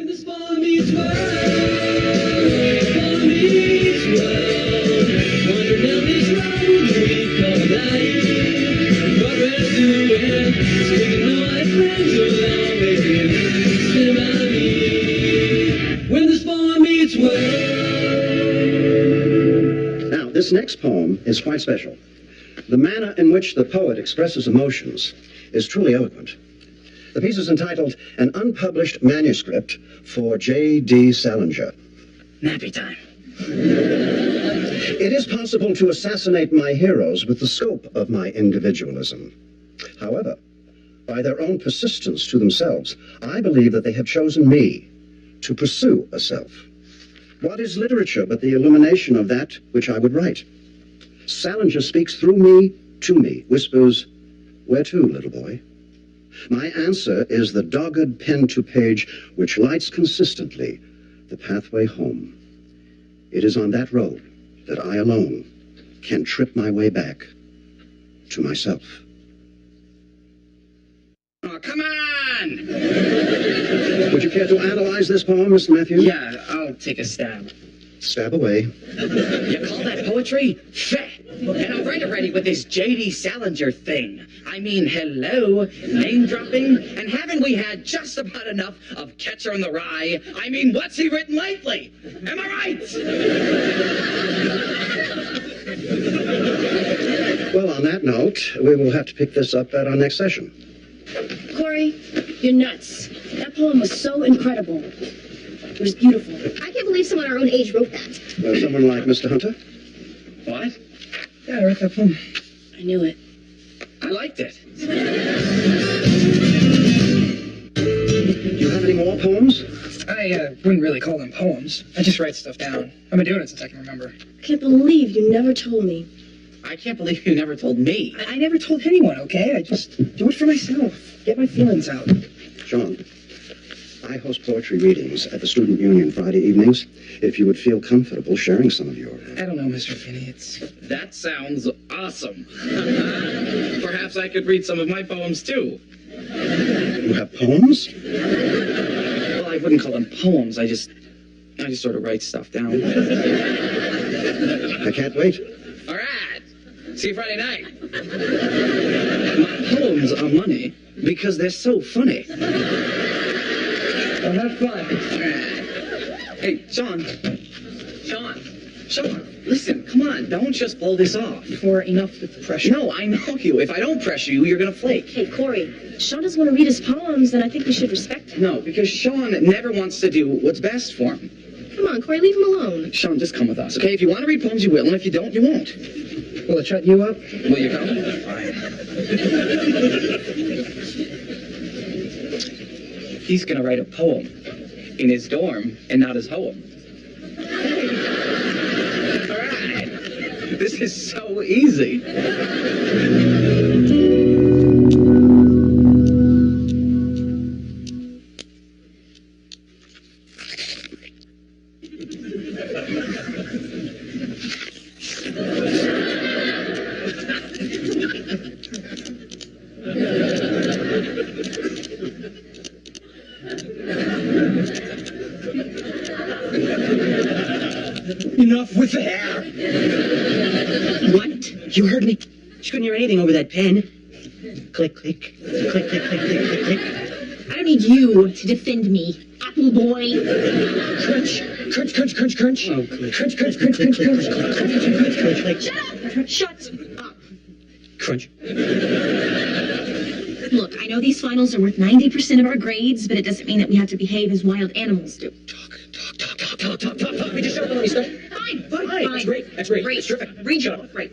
the spawn meets world, spawn meets world. Wandering down this road we call life. What we're doing is taking no life friends along with you. Stand by me when the spawn meets world. Now, this next poem is quite special. The manner in which the poet expresses emotions is truly eloquent. The piece is entitled An Unpublished Manuscript for J.D. Salinger. Nappy time. It is possible to assassinate my heroes with the scope of my individualism. However, by their own persistence to themselves, I believe that they have chosen me to pursue a self. What is literature but the illumination of that which I would write? Salinger speaks through me, to me, whispers, "Where to, little boy?" My answer is the dogged pen to page which lights consistently the pathway home. It is on that road that I alone can trip my way back to myself. Oh, come on! Would you care to analyze this poem, Mr. Matthews? Yeah, I'll take a stab. Stab away. You call that poetry? Feh! And I'll write already with this J.D. Salinger thing. I mean, hello, name dropping, and haven't we had just about enough of Catcher in the Rye? I mean, what's he written lately? Am I right? Well, on that note, we will have to pick this up at our next session. Corey, you're nuts. That poem was so incredible. It was beautiful. I can't believe someone our own age wrote that. Someone like Mr. Hunter? What? Yeah, I wrote that poem. I knew it. I liked it. Do you have any more poems? I wouldn't really call them poems. I just write stuff down. I've been doing it since I can remember. I can't believe you never told me. I can't believe you never told me. I never told anyone, okay? I just do it for myself. Get my feelings out. John, I host poetry readings at the Student Union Friday evenings. If you would feel comfortable sharing some of your... I don't know, Mr. Finney. That sounds awesome. Perhaps I could read some of my poems, too. You have poems? Well, I wouldn't call them poems. I just sort of write stuff down. I can't wait. All right. See you Friday night. My poems are money because they're so funny. Well, have fun. All right. Hey, Sean, listen, come on. Don't just blow this off. Or enough with the pressure. No, I know you. If I don't pressure you, you're going to flake. Hey, Corey, Sean doesn't want to read his poems, and I think we should respect him. No, because Sean never wants to do what's best for him. Come on, Corey, leave him alone. Sean, just come with us, okay? If you want to read poems, you will, and if you don't, you won't. Will it shut you up? Will you come? Fine. He's gonna write a poem in his dorm and not his home. All right. This is so easy. Enough with the hair. What? You heard me? You couldn't hear anything over that pen. Click, click, click, click, click, click, click, click. I don't need you to defend me, apple boy. Crunch, crunch, crunch, crunch, crunch. Oh, click. Crunch, crunch, crunch, crunch, crunch. Shut up! Shut up! Crunch. Look, I know these finals are worth 90% of our grades, but it doesn't mean that we have to behave as wild animals do. Talk. We just don't know any stuff. Fine. That's great. That's terrific. Read your book, right.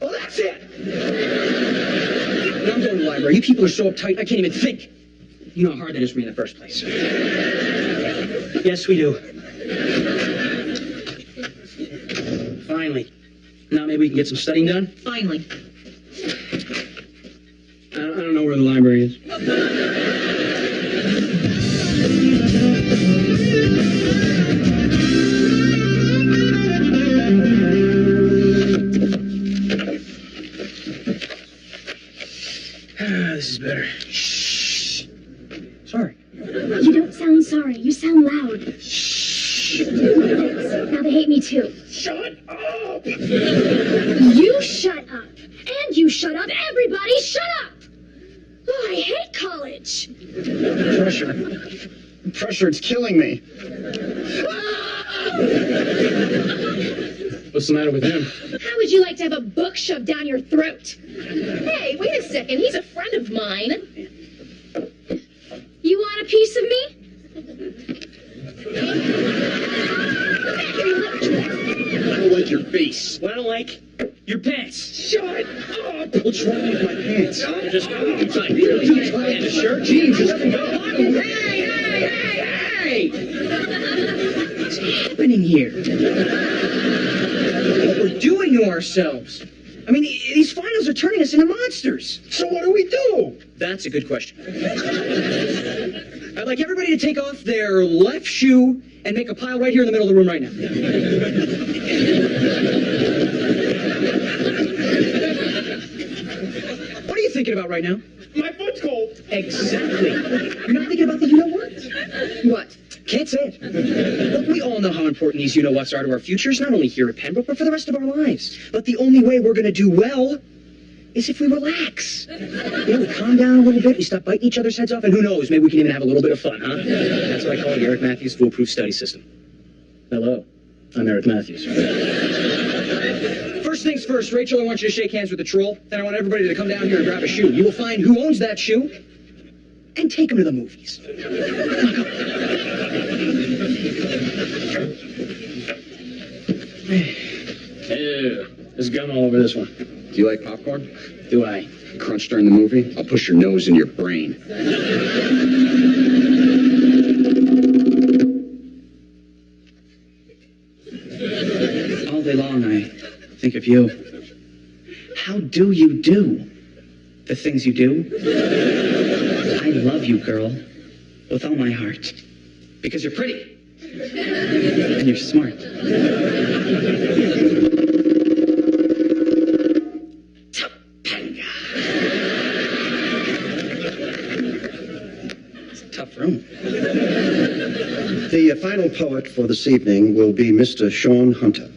Oh, that's it. I'm going to the library. You people are so uptight, I can't even think. You know how hard that is for me in the first place. Yes, we do. Finally. Now maybe we can get some studying done? Finally. I don't know where the library is. This is better. Shh. sorry. You sound loud. Now they hate me too. Shut up! You shut up. And you shut up. Everybody shut up. Oh, I hate college. Pressure, it's killing me. What's the matter with him? How would you like to have a book shoved down your throat? Hey, wait a second. He's a friend of mine. You want a piece of me? I don't like your face. What I don't like? Your pants. Shut up! What's wrong with my pants? They're just too tight. Too tight. The shirt, jeans, just go. Hey! What's happening here? What we're doing to ourselves. I mean, these finals are turning us into monsters. So what do we do? That's a good question. I'd like everybody to take off their left shoe and make a pile right here in the middle of the room right now. What are you thinking about right now? My foot's cold. Exactly. You're not thinking about the you-know-what? What? Can't say it. Look, we all know how important these you-know-whats are to our futures, not only here at Pembroke, but for the rest of our lives. But the only way we're going to do well is if we relax. We calm down a little bit, we stop biting each other's heads off, and who knows, maybe we can even have a little bit of fun, huh? That's what I call the Eric Matthews foolproof study system. Hello, I'm Eric Matthews. First things first, Rachel, I want you to shake hands with the troll. Then I want everybody to come down here and grab a shoe. You will find who owns that shoe and take them to the movies. Ew, there's gum all over this one. Do you like popcorn? Do I? Crunch during the movie? I'll push your nose in your brain. All day long, I think of you. How do you do the things you do? I love you, girl, with all my heart. Because you're pretty. And you're smart. Topanga. It's a tough room. The final poet for this evening will be Mr. Sean Hunter.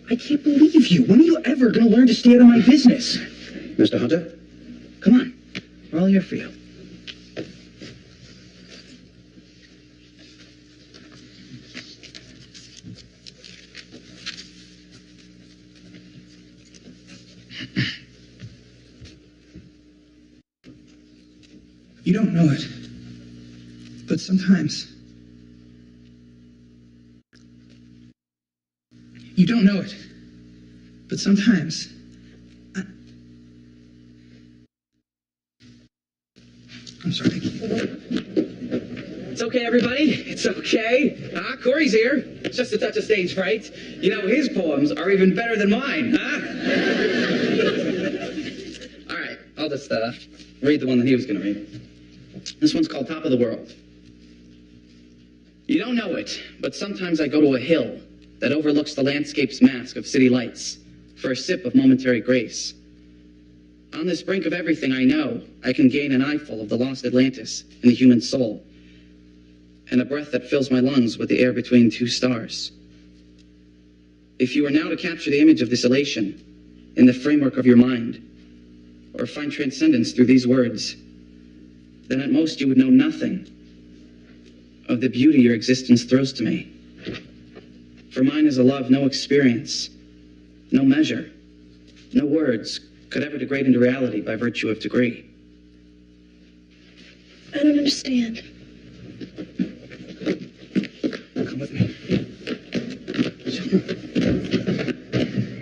I can't believe you. When are you ever going to learn to stay out of my business? Mr. Hunter? Come on. We're all here for you. You don't know it, but sometimes... You don't know it, but sometimes... I'm sorry. It's okay, everybody. It's okay. Corey's here. It's just a touch of stage fright. You know, his poems are even better than mine, huh? All right, I'll just read the one that he was going to read. This one's called Top of the World. You don't know it, but sometimes I go to a hill that overlooks the landscape's mask of city lights for a sip of momentary grace. On this brink of everything I know, I can gain an eyeful of the lost Atlantis in the human soul, and a breath that fills my lungs with the air between two stars. If you were now to capture the image of this elation in the framework of your mind, or find transcendence through these words, then at most you would know nothing of the beauty your existence throws to me. For mine is a love no experience, no measure, no words could ever degrade into reality by virtue of degree. I don't understand. Come with me.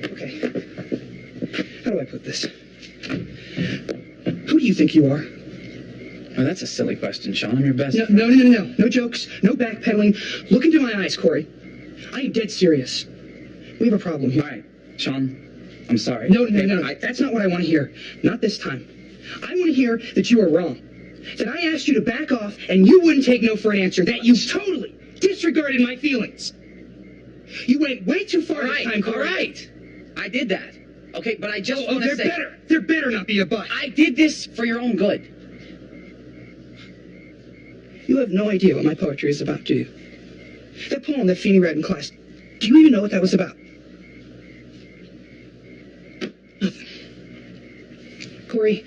Okay. How do I put this? Who do you think you are? Oh, that's a silly question, Sean. I'm your best friend. No. No jokes, no backpedaling. Look into my eyes, Corey. I am dead serious. We have a problem here. All right, Sean, I'm sorry. No. That's not what I want to hear. Not this time. I want to hear that you are wrong. That I asked you to back off and you wouldn't take no for an answer. That you totally disregarded my feelings. You went way too far this time, Corey. All right. I did that. Okay, but I just want to say... There better not be a but. I did this for your own good. You have no idea what my poetry is about, do you? That poem that Feeney read in class, do you even know what that was about? Nothing. Corey,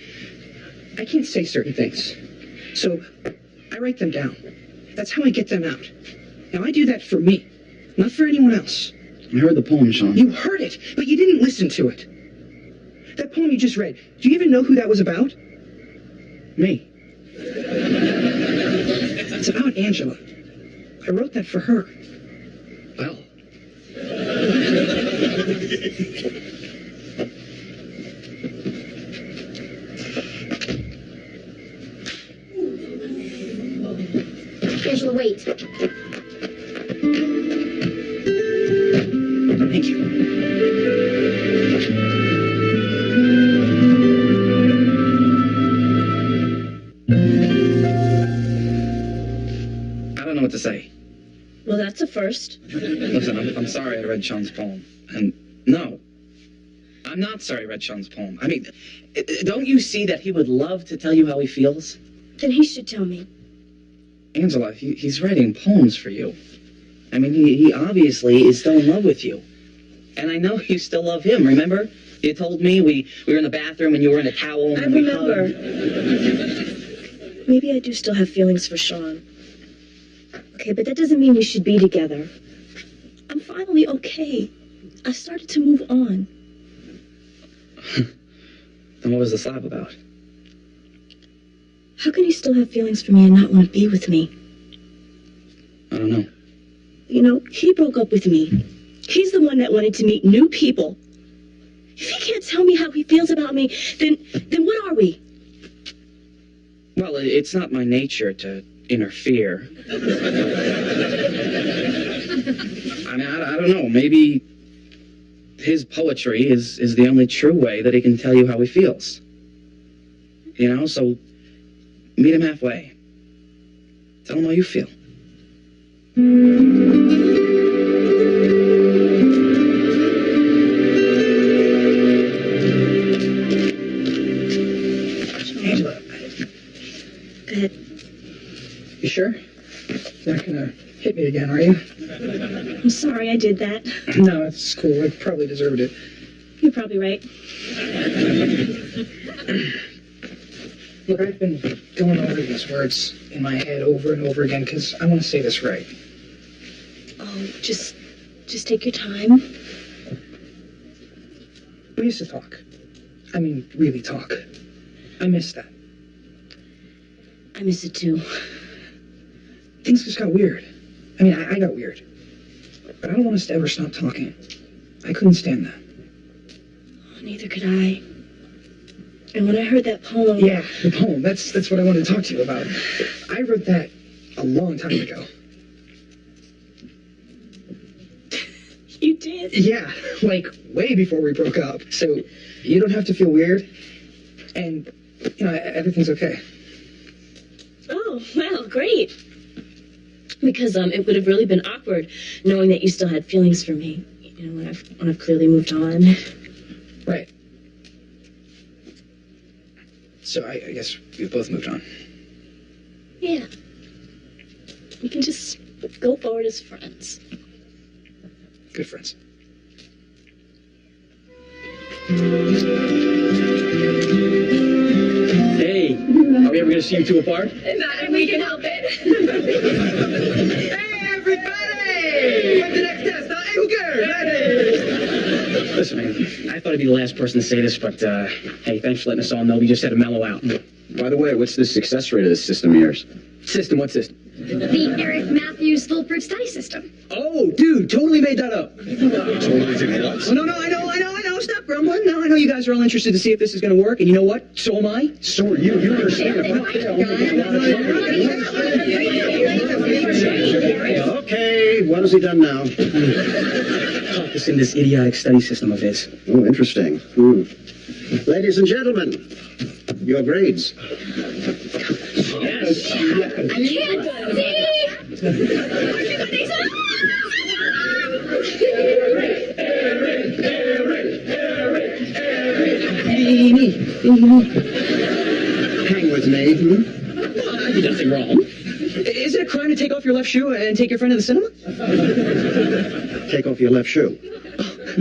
I can't say certain things. So I write them down. That's how I get them out. Now I do that for me, not for anyone else. I heard the poem, Sean. You heard it, but you didn't listen to it. That poem you just read, do you even know who that was about? Me. It's about Angela. I wrote that for her. Well. Angela, wait. Thank you. I don't know what to say. Well, that's a first. Listen, I'm sorry I read Sean's poem. And no, I'm not sorry I read Sean's poem. I mean, don't you see that he would love to tell you how he feels? Then he should tell me. Angela, he's writing poems for you. I mean, he obviously is still in love with you. And I know you still love him, remember? You told me we were in the bathroom and you were in a towel and I we remember. hugged. Maybe I do still have feelings for Sean. Okay, but that doesn't mean we should be together. I'm finally okay. I started to move on. Then what was the slap about? How can he still have feelings for me and not want to be with me? I don't know. You know, he broke up with me. He's the one that wanted to meet new people. If he can't tell me how he feels about me, then what are we? Well, it's not my nature to interfere. I mean, I don't know. Maybe his poetry is the only true way that he can tell you how he feels. You know, so meet him halfway. Tell him how you feel. Angela, Go ahead. you sure? You're not gonna hit me again, are you? I'm sorry I did that. No, it's cool. I probably deserved it. You're probably right. Look, I've been going over these words in my head over and over again because I want to say this right. Oh, just take your time. We used to talk. I mean, really talk. I miss that. I miss it too. Things just got weird. I mean, I got weird. But I don't want us to ever stop talking. I couldn't stand that. Oh, neither could I. And when I heard that poem... Yeah, the poem. That's what I wanted to talk to you about. I wrote that a long time ago. You did? Yeah, like way before we broke up. So you don't have to feel weird. And, you know, everything's okay. Oh, well, great. Because it would have really been awkward knowing that you still had feelings for me. You know, when I've clearly moved on. Right. So I guess we've both moved on. Yeah. We can just go forward as friends. Good friends. Hey, are we ever going to see you two apart? Not if we can help it. Hey, everybody! What's the next test? Hey, who cares? Listen, man, I thought I'd be the last person to say this, but, hey, thanks for letting us all know we just had to mellow out. By the way, what's the success rate of this system of yours? System, what system? The Eric Matthews Foolproof Study System. Oh, dude, totally made that up. What? Oh, no, I know. Stop grumbling. No, I know you guys are all interested to see if this is going to work, and you know what? So am I. So are you. You understand Okay, what has he done now? Taught us in this idiotic study system of his. Oh, interesting. Ladies and gentlemen, your grades. Yes. I can't see! Hang with me. I did nothing wrong. Is it a crime to take off your left shoe and take your friend to the cinema? Take off your left shoe.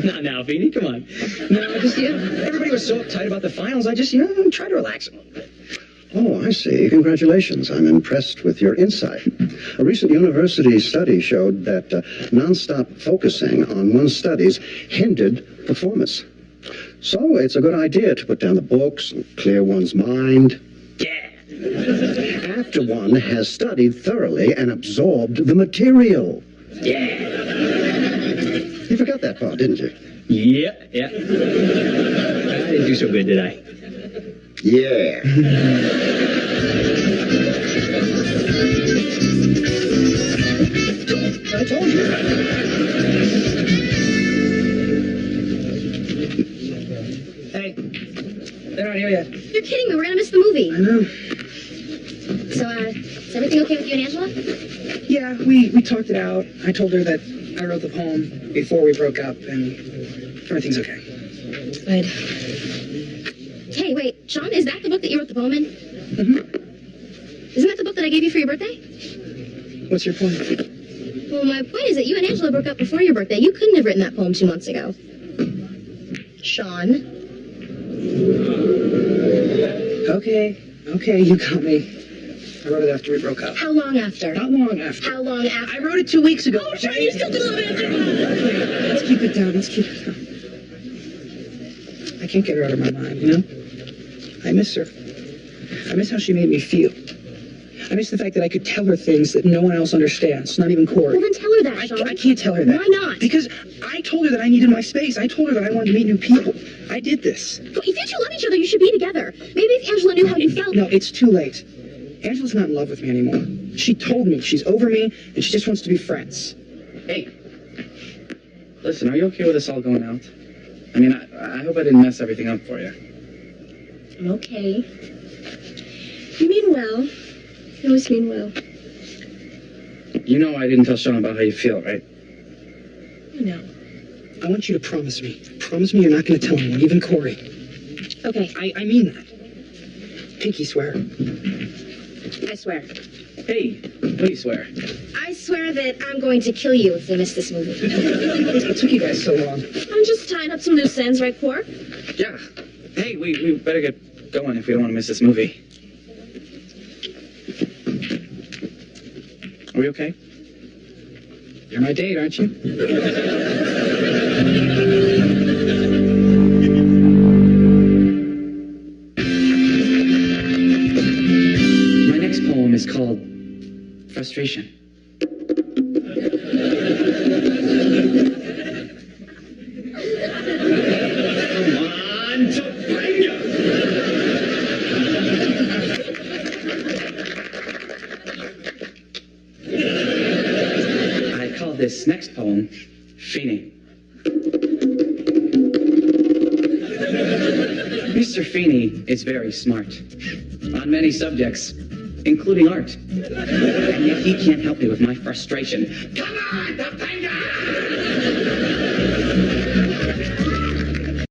Not now, Feeney, come on. No, just, everybody was so uptight about the finals, I just, tried to relax a little bit. Oh, I see. Congratulations. I'm impressed with your insight. A recent university study showed that nonstop focusing on one's studies hindered performance. So it's a good idea to put down the books and clear one's mind. Yeah. After one has studied thoroughly and absorbed the material. Yeah. You forgot that part, didn't you? Yeah. I didn't do so good, did I? Yeah. I told you. Hey, they're not here yet. You're kidding me. We're gonna miss the movie. I know. So, is everything okay with you and Angela? Yeah, we talked it out. I told her that I wrote the poem before we broke up, and everything's okay. Good. Hey, wait, Sean, is that the book that you wrote the poem in? Mm-hmm. Isn't that the book that I gave you for your birthday? What's your point? Well, my point is that you and Angela broke up before your birthday. You couldn't have written that poem 2 months ago. Sean. Okay, you got me. I wrote it after we broke up. How long after? Not long after. How long after? I wrote it 2 weeks ago. Oh, Sean, you still did a little bit after. Let's keep it down. I can't get her out of my mind, I miss her. I miss how she made me feel. I miss the fact that I could tell her things that no one else understands, not even Corey. Well, then tell her that, Sean. I can't tell her that. Why not? Because I told her that I needed my space. I told her that I wanted to meet new people. I did this. Well, if you two love each other, you should be together. Maybe if Angela knew how you felt. No, it's too late. Angela's not in love with me anymore. She told me she's over me and she just wants to be friends. Hey, listen, are you okay with us all going out? I mean, I hope I didn't mess everything up for you. I'm okay. You mean well. You always mean well. You know I didn't tell Sean about how you feel, right? I know. I want you to promise me. Promise me you're not going to tell anyone, even Corey. Okay. I mean that. Pinky swear. I swear. Hey, what do you swear? I swear that I'm going to kill you if we miss this movie. What took you guys so long? I'm just tying up some loose ends, right, Quark? Yeah. Hey, we better get going if we don't want to miss this movie. Are we okay? You're my date, aren't you? My next poem is called Frustration. Come on, Topanga! I call this next poem Feeney. Mr. Feeney is very smart on many subjects, including art. And yet he can't help me with my frustration. Come on, Topanga!